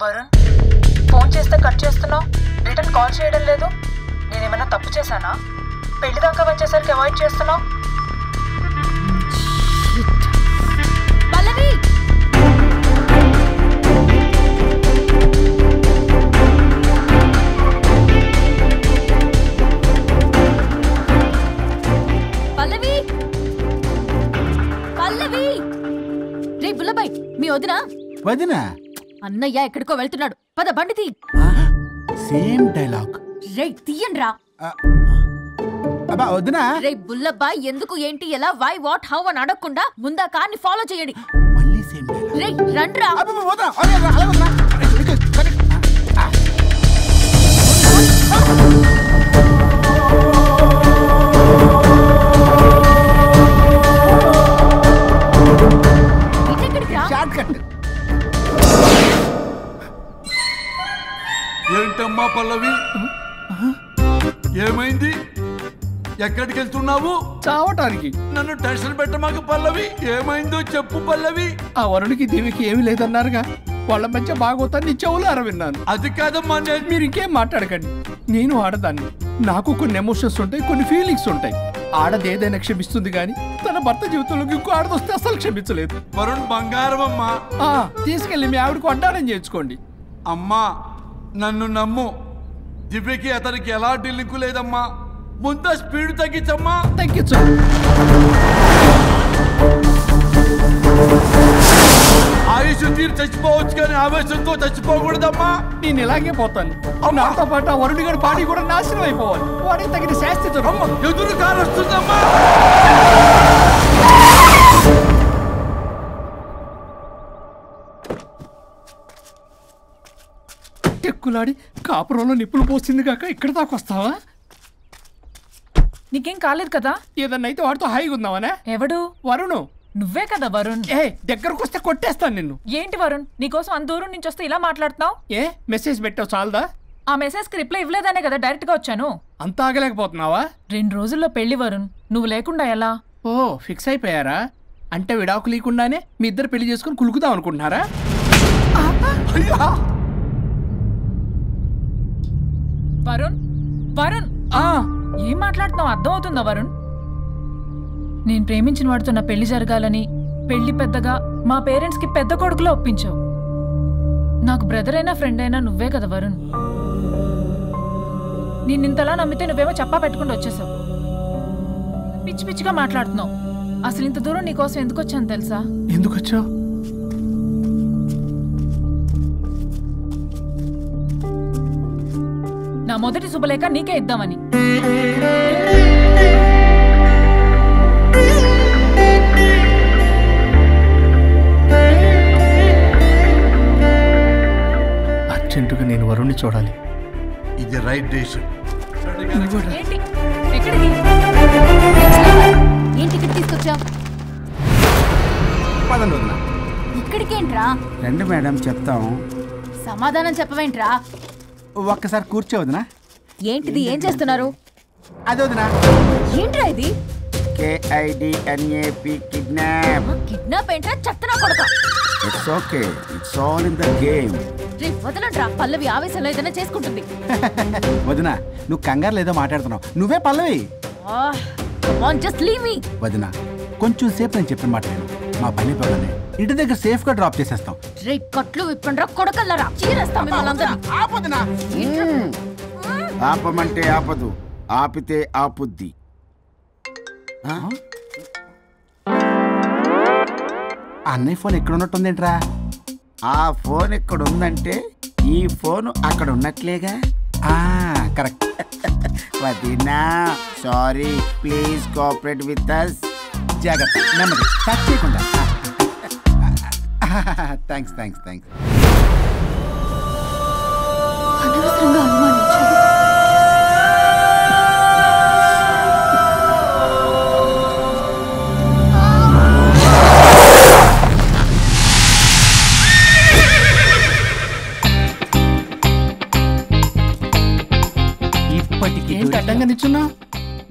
Varun, phone చేస్తే cut చేస్తున్నావు, return call చేయడం లేదు. నేనేమైనా తప్పు చేశానా? పెళ్లి దాకా వచ్చేసరికి అవాయిడ్ చేస్తున్నావు. పల్లవి, పల్లవి, పల్లవి. రే బుల్లబాయ్, మీ వదినా? వదినా? అన్నయ్య ఎక్కడికో వెళ్తున్నాడు, పద బండి తీ. Same dialogue. రే తీయండ్రా. అబ్బా వదినా. రే బుల్లబాయ్, ఎందుకు ఏంటి ఎలా వై వాట్ హౌ అని అడగకుండా ముందా కార్ని ఫాలో చేయండి. మళ్ళీ సేమ్ డైలాగ్. రే రండ్రా. ఏంటమ్మా పల్లవి, ఏమైంది? ఎక్కడికి వెళ్తున్నావు? చావటానికి. నన్ను టెన్షన్ పెట్టమాక పల్లవి, ఏమైందో చెప్పు పల్లవి. ఆ వరుడికి దేవికి ఏమి లేదన్నారుగా, వాళ్ళ మధ్య బాగోతాన్ని చెవులారా విన్నాను. అది కాదమ్మా. మీరు ఇంకేం మాట్లాడకండి. నేను ఆడదాన్ని, నాకు కొన్ని ఎమోషన్స్ ఉంటాయి, కొన్ని ఫీలింగ్స్ ఉంటాయి. ఆడది ఏదైనా క్షమిస్తుంది కానీ తన భర్త జీవితంలోకి ఇంకో ఆడదొస్తే అసలు క్షమించలేదు. వరుణ్ బంగారం అమ్మా. తీసుకెళ్ళి మీ ఆవిడకు వడ్డానం చేయించుకోండి. అమ్మా నన్ను నమ్ము, దివ్యకి అతనికి ఎలాంటి లింకు లేదమ్మా. ముందు స్పీడ్ తగ్గించమ్మా. తగ్గించు. ఆయుష్ తీరు చచ్చిపోవచ్చు కానీ ఆవేశంతో చచ్చిపోకూడదమ్మా. నేను ఇలాగే పోతాను. నాతో పాటు ఆ వరుడి గారి పాడి కూడా నాశనం అయిపోవాలి. వాడికి తగిన శాస్తి ఎదురు కాలొస్తుందమ్మా. ఎక్కులాడి కాపురంలో నిప్పులు పోసింది కాక ఇక్కడ దాకా వస్తావా? నీకేం కాలేదు కదా? ఏదన్నా అయితే వాడితో హాయిగా ఉందామనే. ఎవడు? వరుణు. నువ్వే కదా వరుణ్. దగ్గరకు వస్తే కొట్టేస్తాను నిన్ను. ఏంటి వరుణ్, నీకోసం అంత దూరం నుంచి వస్తే ఇలా మాట్లాడుతున్నావు? మెసేజ్ పెట్టావు చాలదా? ఆ మెసేజ్ కి రిప్లై ఇవ్వలేదనే కదా డైరెక్ట్ గా వచ్చాను. అంత ఆగలేకపోతున్నావా? 2 రోజుల్లో పెళ్లి వరుణ్, నువ్వు లేకుండా ఎలా? ఫిక్స్ అయిపోయారా? అంటే విడాకు లేకుండానే మీ ఇద్దరు పెళ్లి చేసుకుని కులుకుదాం అనుకుంటున్నారా? వరుణ్, వరుణ్ ఏం మాట్లాడుతున్నావు? అర్థం అవుతుందా వరుణ్? నేను ప్రేమించిన వాడితో నా పెళ్లి జరగాలని పెళ్లి పెద్దగా మా పేరెంట్స్ కి పెద్ద కొడుకులో ఒప్పించావు. నాకు బ్రదర్ అయినా ఫ్రెండ్ అయినా నువ్వే కదా వరుణ్. నిన్నింతలా నమ్మితే నువ్వేమో చెప్పా పెట్టుకుంటూ వచ్చేసావు. పిచ్చి పిచ్చిగా మాట్లాడుతున్నావు. అసలు ఇంత దూరం నీకోసం ఎందుకు వచ్చాను తెలుసా? ఎందుకు వచ్చావు? నా మొదటి శుభలేఖ నీకే ఇద్దామని. అర్జెంటుగా నేను వరుణ్ణి చూడాలి. ఇది రైట్ డెసిషన్. ఏంటి? ఎక్కడికి? ఏంటి ఇక్కడ తీసుకొచ్చావు? ఇక్కడికేంట్రా? రండి మేడం చెప్తాం. సమాధానం చెప్పవేంట్రా? ఒక్కసారి కూర్చోవద్దునా? ఏంటిది? ఏం చేస్తున్నారు? అది వదినా. ఏంట్రా ఇది? KIDNAP kidnap. కిడ్నాప్ ఏంట్రా చెత్తనా కొడక? It's okay, it's all in the game. రే వదలండ్రా, పల్లవి ఆవేశంలో ఏదైనా చేసుకుంటుంది. వదినా నువ్వు కంగారు లేదో మాట్లాడుతున్నావు. నువ్వే పల్లవి. Just leave me. వదినా కొంచెం సేపు నేను చెప్పిన మాట నేను. మా పని పగలనే ఇంటి దగ్గర సేఫ్ గా డ్రాప్ చేసేస్తాం. రే కట్లు విప్పండ్రా కొడకల్లరా, చీరేస్తాం మిమ్మల్ని. ఆపమంటే ఆపదు, ఆపితే ఆపుద్ది. అన్నయ్య ఫోన్ ఎక్కడ ఉన్నట్టుందేంట్రా? ఆ ఫోన్ ఎక్కడ ఉందంటే ఈ ఫోన్ అక్కడ ఉన్నట్లేగా. కరెక్ట్. వదినా sorry, please cooperate with us. జాగ్రత్త, నెమ్మది, టచ్ చేయకుండా. Thanks thanks thanks. అనవసరంగా అనుమానించాను. ఏంటి అడ్డంగా నిల్చున్నా?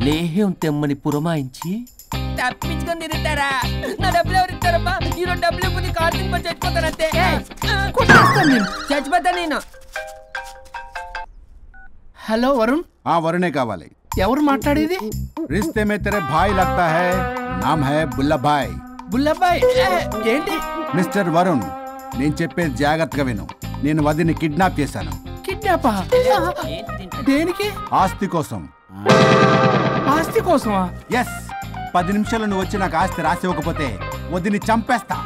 లేహ్యం తెమ్మని పురమాయించి తప్పించుకొని తిరుగుతారా? నా డబ్బులు ఎవరు ఇస్తారమ్మా? ఈరోజు డబ్బులు ఇవ్వని కార్తీక్ పని చచ్చిపోతానంతే. చచ్చిపోతా నేను. హలో వరుణ్. వరుణే కావాలి. ఎవరు మాట్లాడేది? రిస్తే మే తెరే భాయ్ లగ్తా హై, నామ్ హై బుల్లభాయ్. బుల్లబ్బాయ్ ఏంటి? మిస్టర్ వరుణ్, నేను చెప్పేది జాగ్రత్తగా విను. నేను వదిని కిడ్నాప్ చేశాను. కిడ్నాపా? దేనికి? ఆస్తి కోసం. ఆస్తి కోసమా? ఎస్. 10 నిమిషాలు నువ్వు వచ్చి నాకు ఆస్తి రాసి ఇవ్వకపోతే వదిని చంపేస్తా.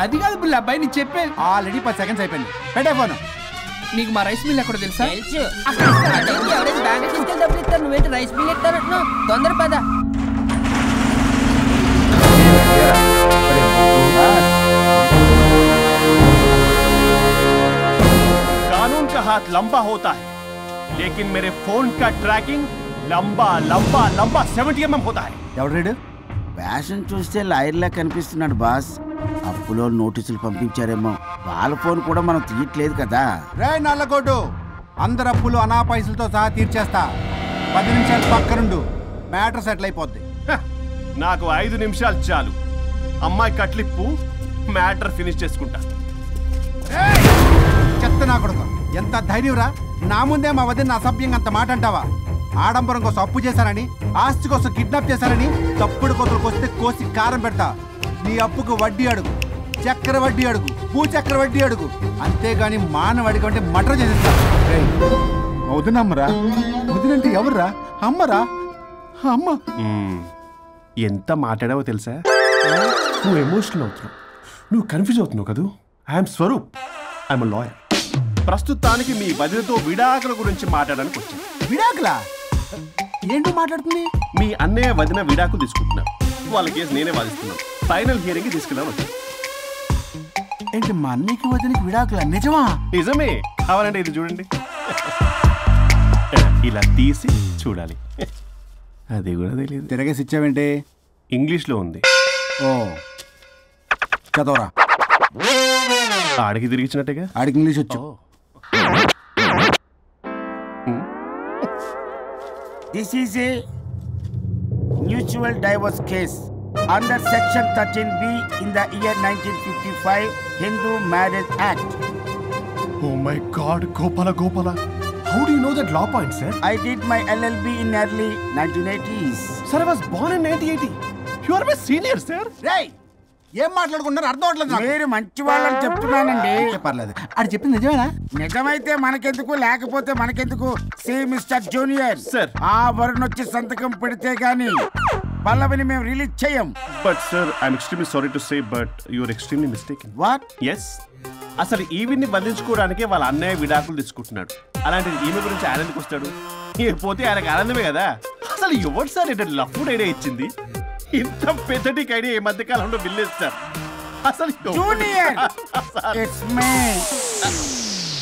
అది కాదు బుల్లబ్బాయ్, నీ చెప్పే. ఆల్రెడీ 10 సెకండ్స్ అయిపోయింది. పెట్టే ఫోను. నీకు మా రైస్ మిల్ ఎక్కడ తెలుసా? తెలుసు. ఎవరైనా బ్యాంక్ తీసుకెళ్ళి డబ్బులు ఇస్తారు, నువ్వేంటి రైస్ మిల్ ఇస్తారంటున్నావు? తొందర పద. कानून का हाथ लंबा होता है, लेकिन मेरे फोन का ट्रैकिंग लंबा लंबा लंबा 70 mm होता है. ఎవడు? ఫ్యాషన్ చూస్తే లాయర్లా కనిపిస్తున్నాడు బాస్. అప్పులో నోటీసులు పంపించారేమో, వాళ్ళ ఫోన్ కూడా మనం తీయట్లేదు కదా. రే నల్లకోటు, అందరు అప్పులు అనా పైసలతో సహా తీర్చేస్తా. 10 నిమిషాలు పక్కనుండు, మ్యాటర్ సెటిల్ అయిపోద్ది. నాకు 5 నిమిషాలు చాలు. అమ్మాయి కట్లిప్పు, మ్యాటర్ ఫినిష్ చేసుకుంటా. చెత్త నా కొడుకు, ఎంత ధైర్యంరా! నా ముందే మా వదిన అసభ్యంగా అంత మాట అంటావా? ఆడంబరం కోసం అప్పు చేశారని, ఆస్తి కోసం కిడ్నాప్ చేశారని తప్పుడు కొతలకు వస్తే కోసి కారం పెడతా. నీ అప్పుకు వడ్డీ అడుగు, చక్కెర వడ్డీ అడుగు, భూచక్ర వడ్డీ అడుగు. అంతేగాని మానవడికి అంటే మటర్ చేసేస్తా. వదినమ్మరా? వదినంటే ఎవర్రా? అమ్మరా? అమ్మ. ఎంత మాట్లాడావో తెలుసా? నువ్వు ఎమోషనల్ అవుతున్నావు, నువ్వు కన్ఫ్యూజ్ అవుతున్నావు కదూ. I'm Swaroop, I'm lawyer. ప్రస్తుతానికి మీ వదినతో విడాకుల గురించి మాట్లాడడానికి వచ్చాను. విడాకులా? ఏంటో మాట్లాడుతుంది? మీ అన్నయ్య వదిన విడాకులు తీసుకుంటున్నారు. వాళ్ళ కేసు నేనే వాదిస్తున్నాను. ఫైనల్ హియరింగ్ తీసుకెళ్ళాను. ఏంటి మా అన్నయ్యకి వదినకి విడాకులా? నిజమా? నిజమే. కావాలంటే ఇది చూడండి. ఇలా తీసి చూడాలి. అది కూడా తెలియదు. తిరగేసి ఇచ్చావేంటి? ఇంగ్లీష్లో ఉంది. ఓ చదవరా. ఆడికి తిరిగిచ్చినట్టుగా. ఆడికి ఇంగ్లీష్ వచ్చు. This is a mutual divorce case under section 13B in the year 1955 Hindu Marriage Act. Oh my God, Gopala. How do you know that law point, sir? I did my LLB in early 1980s. Sir, I was born in 1980. You are my senior, sir. రేయ్, ఏం మాట్లాడుకుంటున్నారు అర్థం అవట్లేదు నాకు. మీరు మంచి వాళ్ళని చెప్తున్నానండి. పర్లేదు. అది చెప్పింది నిజమేనా? నిజమైతే మనకెందుకు, లేకపోతే మనకెందుకు? See mister junior, Sir. ఆ వరుణ్ వచ్చి సంతకం పెడితే గాని పల్లవిని మేము రిలీజ్ చేయం. But sir, I'm extremely sorry to say, but you are extremely mistaken. What? Yes. అసలు ఈవిని బంధించుకోవడానికే వాళ్ళ అన్నయ్య విడాకులు తీసుకుంటున్నాడు. అలాంటిది ఈమె గురించి ఆనందకు వస్తాడు. పోతే ఆయనకు ఆనందమే కదా. అసలు ఎవరు సార్ ఏంటంటే లఫ్డ్ ఐడియా ఇచ్చింది? ఇంత పెద్దటికి ఐడియా ఈ మధ్య కాలంలో విల్లేదు సార్. అసలు జూనియర్, ఇట్స్ మీ.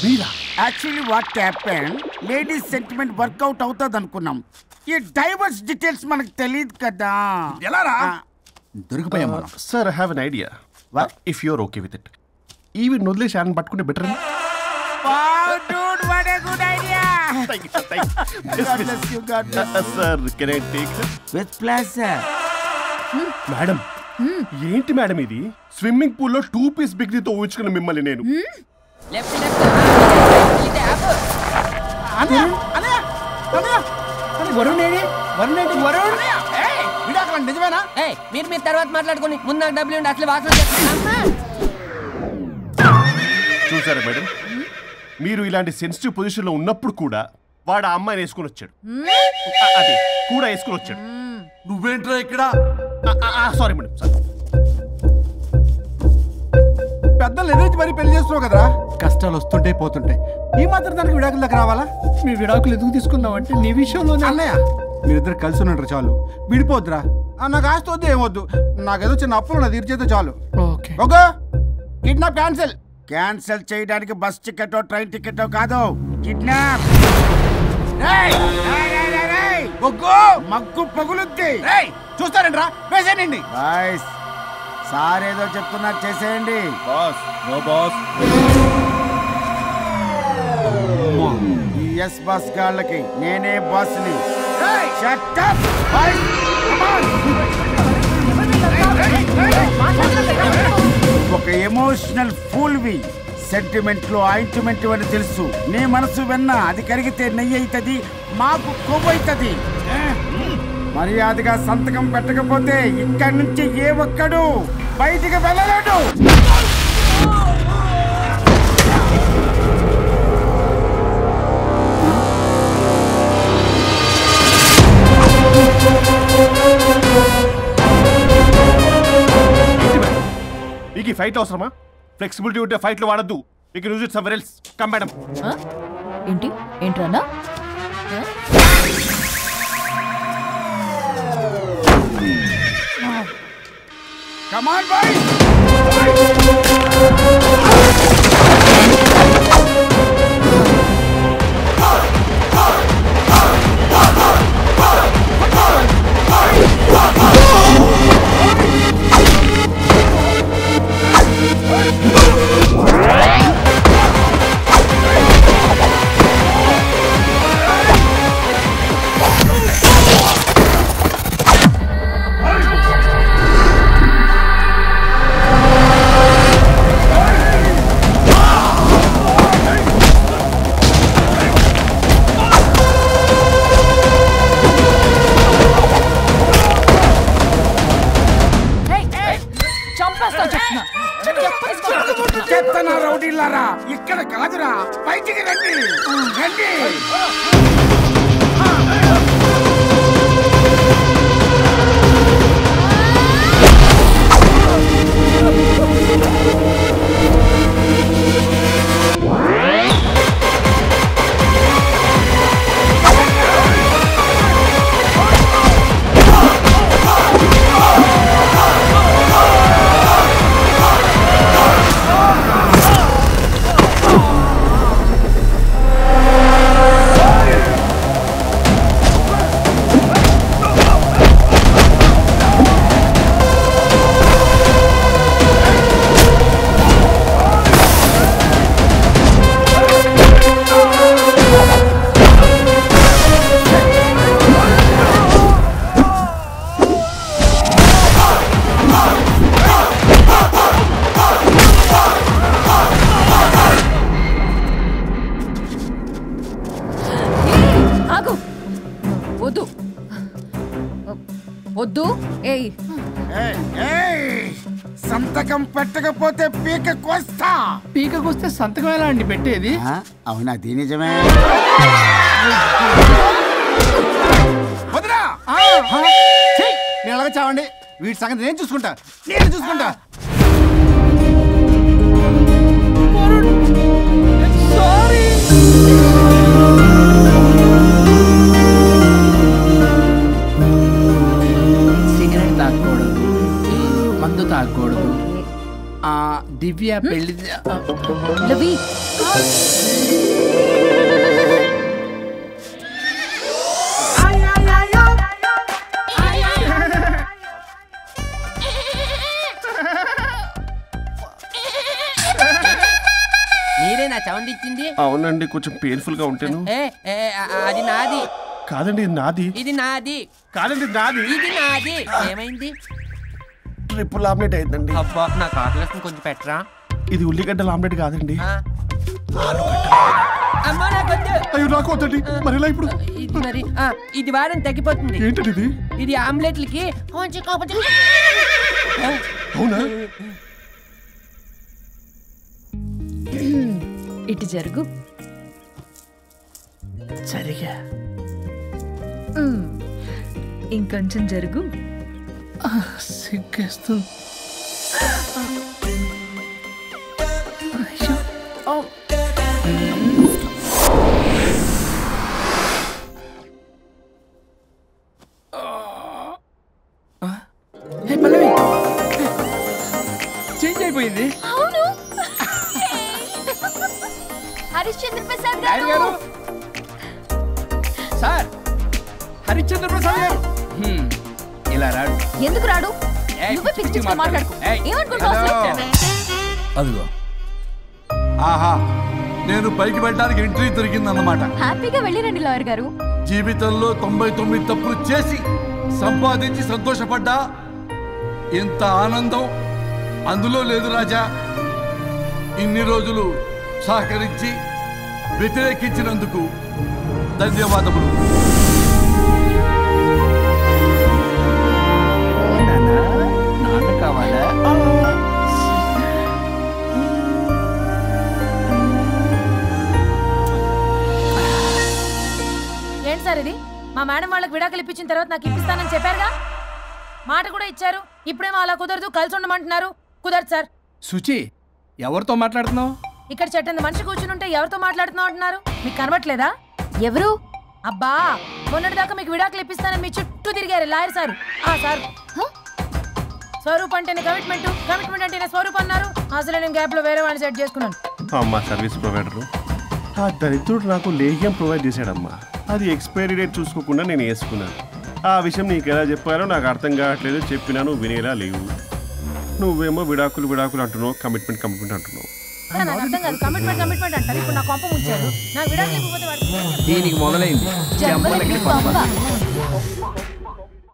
మీరా? Actually what happen, ladies sentiment work out అవుతుంది అనుకున్నాం. ఈ డైవర్స్ డీటెయిల్స్ మనకు తెలియదు కదా. ఎలా రా? దొరికిపోయాం మనం. Sir I have an idea. If you are okay with it, ఈవిని వదిలేసి ఆయన పట్టుకుంటే better. Wow, dude, what a good idea. God bless you. Sir, can I take her? With pleasure. Madam, ఏంటి మేడం ఇది? స్విమ్మింగ్ పూల్ లో 2 piece బిగ్నీతో ఊహించుకున్న మిమ్మల్ని నేను. Left ఇది ఆపు. వరుణ్ ఏడి? వరుణ్ ఏంటి? వరుణ్ విడాకులు నిజమేనా? మీరు తర్వాత మాట్లాడుకుని ముందు నాకు డబ్బులు ఉండి అసలు వాసన చూసారా మేడం, మీరు ఇలాంటి సెన్సిటివ్ పొజిషన్ లో ఉన్నప్పుడు కూడా వాడు ఆ అమ్మాయిని వేసుకుని వచ్చాడు. అదే కూడా వేసుకుని వచ్చాడు. నువ్వేంట్రా ఇక్కడ? Sorry madam, sorry. పెద్దలు ఎదురు మరి పెళ్లి చేస్తున్నావు కదరా. కష్టాలు వస్తుంటే పోతుంటాయి. ఈ మాత్రం దానికి విడాకుల దగ్గర రావాలా? మీ విడాకులు ఎందుకు తీసుకున్నావు అంటే నీ విషయంలోనే. అన్నయ్య, మీరిద్దరు కలిసి ఉన్నట్టు చాలు, విడిపోద్దురా. నాకు ఆస్తి వద్దు, ఏమొద్దు. నాకేదో చిన్న అప్పులు నా తీర్చేదో చాలు. Okay okay, kidnap cancel. Cancel చేయడానికి బస్ టికెట్ ట్రైన్ టికెట్ కాదు, కిడ్నాప్. మగ్గు పగులుద్ది. చూస్తారంట్రా, వేసేయండి. బాయ్స్, సార్ ఏదో చెప్తున్నారు, చేసేయండి. Boss, no boss. ఈ ఎస్ బస్ గాళ్ళకి నేనే బాస్ని. Shut up, boys. Come on. ఒక ఎమోషనల్ ఫూల్ వి సెంటిమెంట్ లో ఆయింట్మెంట్ అని తెలుసు. నీ మనసు వెన్న, అది కరిగితే నెయ్యి అవుతుంది, మాకు కొవ్వు అవుతుంది. మర్యాదగా సంతకం పెట్టకపోతే ఇక్కడి నుంచి ఏ ఒక్కడు బయటికి వెళ్ళలేడు. మీకు ఈ ఫైట్ అవసరమా? ఫ్లెక్సిబిలిటీ ఉంటే ఫైట్లు వాడద్దు. You can use it somewhere else. Come madam. ఏంట్రన్నా? Come on, boys! చెత్తనా రౌడీలారా, ఇక్కడ కాదురా, బయటికి రండి రండి. వద్దు. సంతకం పెట్టకపోతే పీక కోస్తా. పీక కోస్తే సంతకం ఎలా అండి పెట్టేది? అవునా, అది నిజమే. నేను అలాగే చావండి, వీటి సంగతి నేను చూసుకుంటా. సిగరెట్ తాగకూడదు, మందు తాగకూడదు. దివ్య పెళ్లి మీరే నా సౌండ్ ఇచ్చింది? అవునండి, కొంచెం పెయిన్ఫుల్ గా ఉంటాను. అది నాది కాదండి, ఇది నాది. ఇది నాది కాదండి, నాది. ఇది నాది. ఏమైంది? ట్రిపుల్ ఆమ్లెట్ అయిందండి. అబ్బా, నాకు ఆకలిస్తుంది, కొంచెం పెట్టరా. ఇది ఉల్లిగడ్డల ఆమ్లెట్ కాదండి. అమ్మా, నాకొద్దు. అయ్యో, నాకు వద్దండి. మరి ఇలా ఇప్పుడు ఇది మరి ఇది వారం తగ్గిపోతుంది. ఏంటండి ఇది? ఇది ఆమ్లెట్లకి కొంచెం అవునా? ఇటు జరుగు. సరిగా ఇంకొంచెం జరుగు. సిగ్గేస్తుంది. చేంజ్ అయిపోయింది. అవును, హరిశ్చంద్ర ప్రసాద్ గారు. సార్, హరిశ్చంద్ర ప్రసాద్ గారు ఇలా రాడు. ఎందుకు రాడు? నువ్వే పిచ్చి మాట్లాడుకో. ఏమనుకుంటున్నావు? అదిగో, ఆహా, నేను పైకి వెళ్ళడానికి ఎంట్రీ దొరికిందన్నమాట. హ్యాపీగా వెళ్ళిరండి లాయర్ గారు. జీవితంలో 99 తప్పులు చేసి సంపాదించి సంతోషపడ్డా ఇంత ఆనందం అందులో లేదు రాజా. ఇన్ని రోజులు సహకరించి వ్యతిరేకించినందుకు ధన్యవాదములు. నాన్న కావాలా? ఏంటి సార్ ఇది? మా మేడం వాళ్ళకి విడాకులు ఇప్పించిన తర్వాత నాకు ఇప్పిస్తానని చెప్పారుగా, మాట కూడా ఇచ్చారు. ఇప్పుడేమో అలా కుదరదు, కలిసి ఉండమంటున్నారు. కుదరదు సార్. సుచి, ఎవరితో మాట్లాడుతున్నావు? ఇక్కడ చెట్టంత మనిషి కూర్చుని ఉంటే ఎవరితో మాట్లాడుతున్నావు అంటున్నారు? మీకు కనబట్లేదా? ఎవరు? అబ్బా, మొన్నటిదాకా మీకు విడాకులు ఇప్పిస్తానని మీ చుట్టూ తిరిగారు లాయర్ సార్. సార్ స్వరూప్ అంటేనే కమిట్మెంట్, కమిట్మెంట్ అంటేనే స్వరూప్ అన్నారు. అసలు నేను గ్యాప్ లో వేరే వాడిని సెట్ చేసుకున్నాను. అమ్మా సర్వీస్ ప్రొవైడరు ఆ దరిద్రుడు నాకు లేహ్యం ప్రొవైడ్ చేశాడమ్మా. అది ఎక్స్పైరీ డేట్ చూసుకోకుండా నేను వేసుకున్నాను. ఆ విషయం నీకు ఎలా చెప్పాలో నాకు అర్థం కావట్లేదు. చెప్పినా నువ్వు వినేలా లేవు. నువ్వేమో విడాకులు విడాకులు అంటున్నావు, కమిట్మెంట్ కమిట్మెంట్ అంటున్నావు. నాకు అర్థం కాదు. కమిట్మెంట్ కమిట్మెంట్ అంటారు. ఇప్పుడు నా కొంప ముంచారు. నాకు విడాకులు ఇవ్వకపోతే దీనికి మొదలైంది.